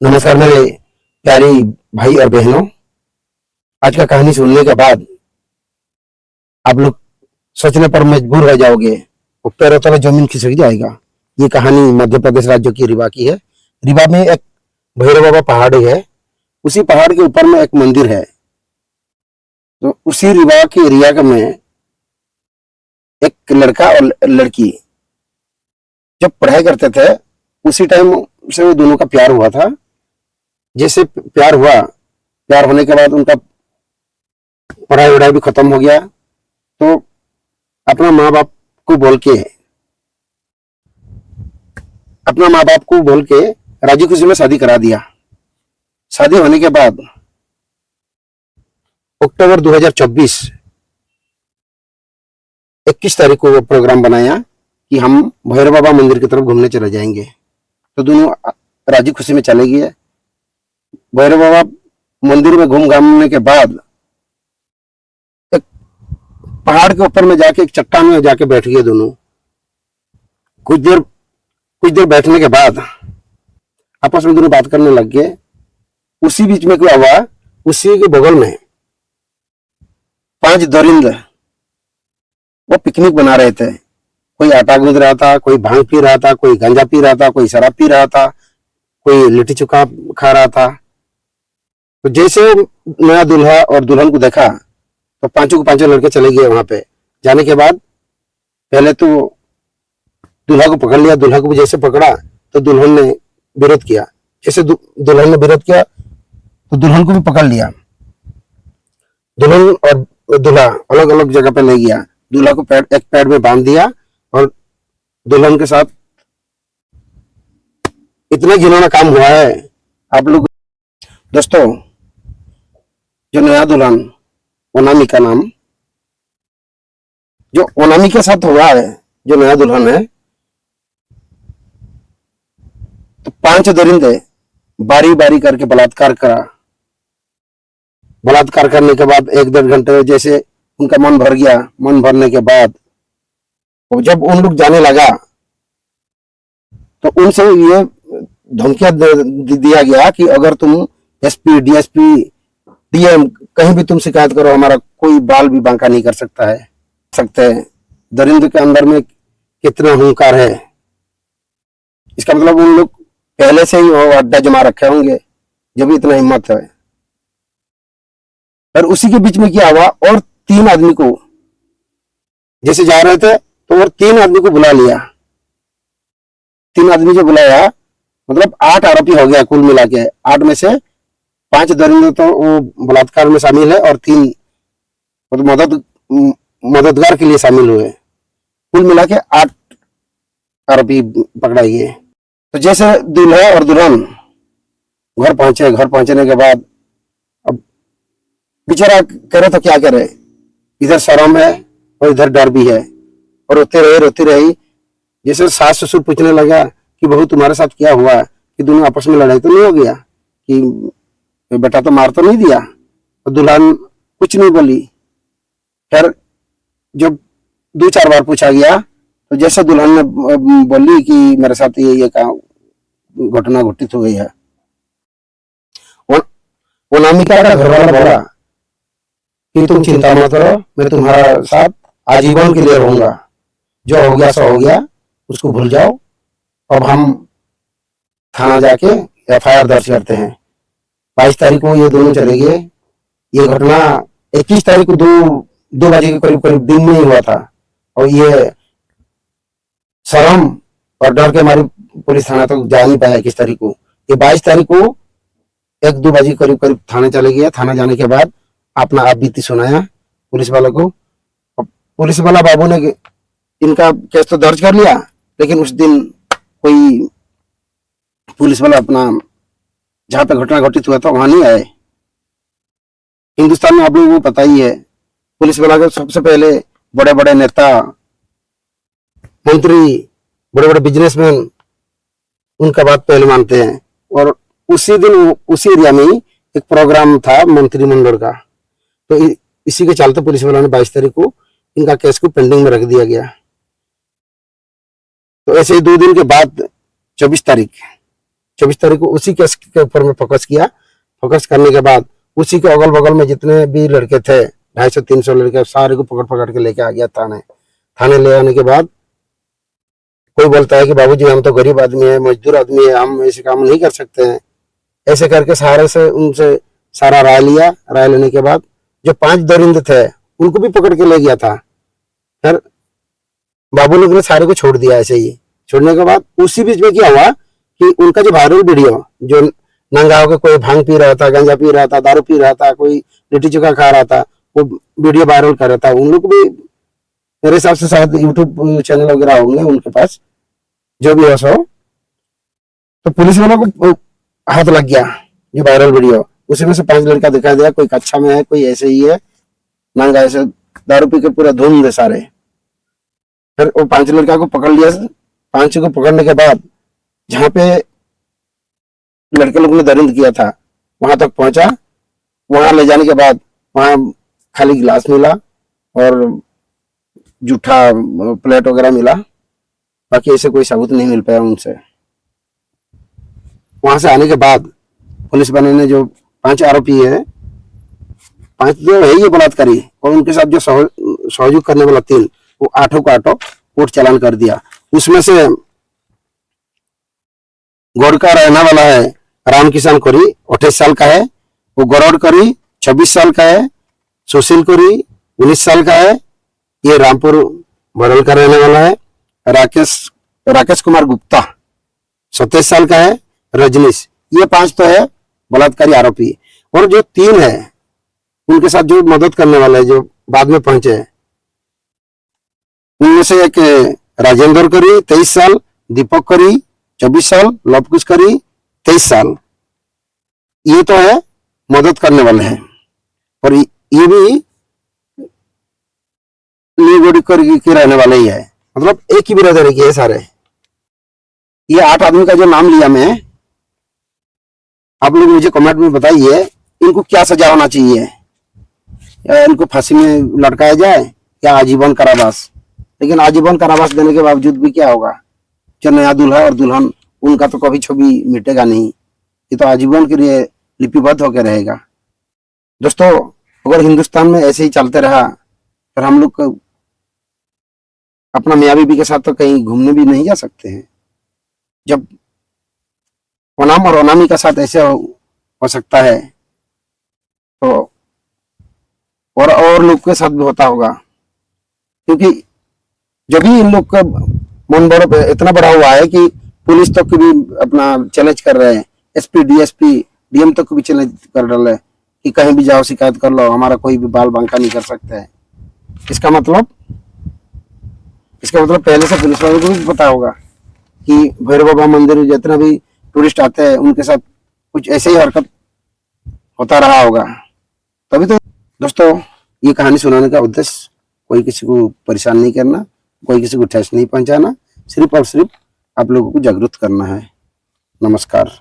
नमस्कार मेरे प्यारी भाई और बहनों। आज का कहानी सुनने के बाद आप लोग सोचने पर मजबूर हो जाओगे और पैरों तले जमीन खिसक जाएगा। ये कहानी मध्य प्रदेश राज्य की रीवा की है। रीवा में एक भैरव बाबा पहाड़ी है। उसी पहाड़ के ऊपर में एक मंदिर है। तो उसी रीवा के एरिया में एक लड़का और लड़की जब पढ़ाई करते थे उसी टाइम से वो दोनों का प्यार हुआ था। जैसे प्यार हुआ, प्यार होने के बाद उनका पढ़ाई वढ़ाई भी खत्म हो गया। तो अपना माँ बाप को बोल के राजी खुशी में शादी करा दिया। शादी होने के बाद अक्टूबर 2024 21 तारीख को वो प्रोग्राम बनाया कि हम भैरव बाबा मंदिर की तरफ घूमने चले जाएंगे। तो दोनों राजी खुशी में चले गए। भैरव बाबा मंदिर में घूम घामने के बाद एक पहाड़ के ऊपर में जाके एक चट्टान में जाके बैठ गए दोनों। कुछ देर बैठने के बाद आपस में दोनों बात करने लग गए। उसी बीच में क्या हुआ, उसी के बगल में 5 दरिंद वो पिकनिक बना रहे थे। कोई आटा गूंद रहा था, कोई भांग पी रहा था, कोई गांजा पी रहा था, कोई शराब पी रहा था, कोई लिट्टी चोखा खा रहा था। तो जैसे नया दूल्हा और दुल्हन को देखा तो पांचों के पांचों लड़के चले गए। वहां पे जाने के बाद पहले तो दूल्हा को पकड़ लिया। दूल्हा को भी जैसे पकड़ा तो दुल्हन ने विरोध किया। जैसे दुल्हन ने विरोध किया तो दुल्हन को भी पकड़ लिया। दुल्हन और दूल्हा अलग अलग जगह पे ले गया। दूल्हा को एक पैड में बांध दिया और दुल्हन के साथ इतना घिनौना काम हुआ है। आप लोग दोस्तों, जो नया दुल्हन ओनामी का नाम, जो ओनामी के साथ हुआ है, जो नया दुल्हन है, तो 5 दरिंदे बारी बारी करके बलात्कार करा। बलात्कार करने के बाद 1-1.5 घंटे जैसे उनका मन भर गया। मन भरने के बाद तो जब उन लोग जाने लगा तो उनसे ये धमकियां दिया गया कि अगर तुम एसपी, डीएसपी, डीएम कहीं भी तुम शिकायत करो, हमारा कोई बाल भी बांका नहीं कर सकते हैं। दरिंद के अंदर में कितना अहंकार है, इसका मतलब उन लोग पहले से ही वो अड्डा जमा रखे होंगे जब इतना हिम्मत है। और उसी के बीच में क्या हुआ, और 3 आदमी को जैसे जा रहे थे तो और 3 आदमी को बुला लिया। 3 आदमी जो बुलाया मतलब 8 आरोपी हो गया कुल मिला के। 8 में से 5 दरिंदे तो वो बलात्कार में शामिल है और 3 मतलब मददगार के लिए शामिल हुए। कुल मिला के 8 आरोपी पकड़ाए गए। तो जैसे दूल्हा और दुल्हन घर पहुंचे, घर पहुंचने के बाद अब बेचारा करे तो क्या करे, इधर शर्म है और इधर डर भी है। और रोती रही। जैसे सास ससुर पूछने लगा कि बहू तुम्हारे साथ क्या हुआ, कि दोनों आपस में लड़ाई तो नहीं हो गया, कि बेटा तो मार तो नहीं दिया। और दुल्हन कुछ नहीं बोली। फिर जब 2-4 बार पूछा गया तो जैसे दुल्हन ने बोली कि मेरे साथ ये घटना घटित हो गई है। वो नामिका का घर वाला बोला कि तुम चिंता मत करो, मैं तुम्हारा साथ आजीवन के लिए रहूंगा। जो हो गया सो हो गया, उसको भूल जाओ। अब हम थाना जाके एफआईआर दर्ज करते हैं। 22 तारीख को ये दोनों चले गए। ये घटना 21 तारीख को 2 बजे के करीब दिन में ही हुआ था। और ये शर्म और डर के मारे पुलिस थाना तक जा नहीं पाया 21 तारीख को। ये 22 तारीख को 1-2 बजे करीब थाने चले गए। थाना जाने के बाद अपना आप बीती सुनाया पुलिस वालों को। पुलिस वाला बाबू ने इनका केस तो दर्ज कर लिया, लेकिन उस दिन कोई पुलिस वाला अपना जहां पे घटना घटित हुआ था वहां नहीं आए। हिंदुस्तान में आप लोगों को पता ही है, पुलिस वाला को सबसे पहले बड़े बड़े नेता, मंत्री, बड़े बड़े बिजनेसमैन उनका बात पहले मानते हैं। और उसी दिन उसी एरिया में एक प्रोग्राम था मंत्रिमंडल का। तो इसी के चलते पुलिस वालों ने 22 तारीख को इनका केस को पेंडिंग में रख दिया गया। तो ऐसे ही 2 दिन के बाद 24 तारीख 24 तारीख को उसी केस के ऊपर में फोकस किया। फोकस करने के बाद उसी के अगल बगल में जितने भी लड़के थे 250-300 लड़के सारे को पकड़ पकड़ के लेके आ गया थाने ले आने के बाद कोई बोलता है कि बाबूजी हम तो गरीब आदमी है, मजदूर आदमी है, हम ऐसे काम नहीं कर सकते हैं। ऐसे करके सारे से उनसे सारा राय लिया। राय लेने के बाद जो 5 दरिंद थे उनको भी पकड़ के ले गया था। फिर बाबू लोग ने सारे को छोड़ दिया। ऐसे ही छोड़ने के बाद उसी बीच में क्या हुआ कि उनका जो वायरल वीडियो जो नंगा होकर कोई भांग पी रहा था, गांजा पी रहा था, दारू पी रहा था, कोई लिट्टी चोखा खा रहा था, वो वीडियो वायरल कर रहा था। उन लोग भी मेरे हिसाब से शायद यूट्यूब चैनल वगैरह होंगे उनके पास, जो भी हो सो। तो पुलिस वालों को हाथ लग गया ये वायरल वीडियो। उसी में से 5 लड़का दिखाई दिया, कोई कक्षा में है, कोई ऐसे ही है नंगा, ऐसे दारू पी के पूरा धूम दे सारे। फिर वो 5 लड़का को पकड़ लिया। 5 को पकड़ने के बाद जहाँ पे लड़के लोग ने दरिंद किया था वहां तक पहुंचा। वहां ले जाने के बाद वहां खाली गिलास मिला और जूठा प्लेट वगैरह मिला, बाकी ऐसे कोई सबूत नहीं मिल पाया उनसे। वहां से आने के बाद पुलिस वाले ने जो 5 आरोपी है, 5 जो है ये बलात्कारी और उनके साथ जो सहयोग करने वाला 3, वो 8 को 8 कोर्ट चालान कर दिया। उसमें से गौड़ का रहने वाला है रामकिशन कोरी 28 साल का है, वो गौरव कोरी 26 साल का है, सुशील कोरी 19 साल का है, ये रामपुर भरल का रहने वाला है। राकेश कुमार गुप्ता 27 साल का है, रजनीश, ये 5 तो है बलात्कारी आरोपी। और जो 3 है उनके साथ जो मदद करने वाले है जो बाद में पहुंचे हैं, उनमें से एक राजेंद्र करी 23 साल, दीपक करी 24 साल, लवकुश करी 23 साल, ये तो है मदद करने वाले हैं। और ये भी नीगोड़ी के रहने वाले ही है, मतलब एक ही बिरादरी के सारे। ये 8 आदमी का जो नाम लिया मैं, आप लोग मुझे कमेंट में बताइए इनको क्या सजा होना चाहिए, या इनको फांसी में लटकाया जाए या आजीवन कारावास। लेकिन आजीवन कारावास देने के बावजूद भी क्या होगा, जो नया दूल्हा और दुल्हन उनका तो कभी छवि मिटेगा नहीं, ये तो आजीवन के लिए लिपिबद्ध होकर रहेगा। दोस्तों अगर हिंदुस्तान में ऐसे ही चलते रहा फिर हम लोग अपना मियाँ बीबी के साथ तो कहीं घूमने भी नहीं जा सकते हैं। जब ओनाम और ओनामी का साथ ऐसे हो सकता है तो और लोग के साथ भी होता होगा, क्योंकि जब भी इन लोग का मन बड़ा इतना बड़ा हुआ है कि पुलिस तक भी अपना चैलेंज कर रहे हैं, एसपी डीएसपी डीएम तक भी चैलेंज कर रहे हैं कि कहीं भी जाओ शिकायत कर लो, हमारा कोई भी बाल बांका नहीं कर सकता है। इसका मतलब पहले से पुलिस वालों को भी पता होगा कि भैरव बाबा मंदिर जितना भी टूरिस्ट आते हैं उनके साथ कुछ ऐसे ही हरकत होता रहा होगा। तभी तो दोस्तों ये कहानी सुनाने का उद्देश्य कोई किसी को परेशान नहीं करना, कोई किसी को ठेस नहीं पहुंचाना, सिर्फ और सिर्फ आप लोगों को जागरूक करना है। नमस्कार।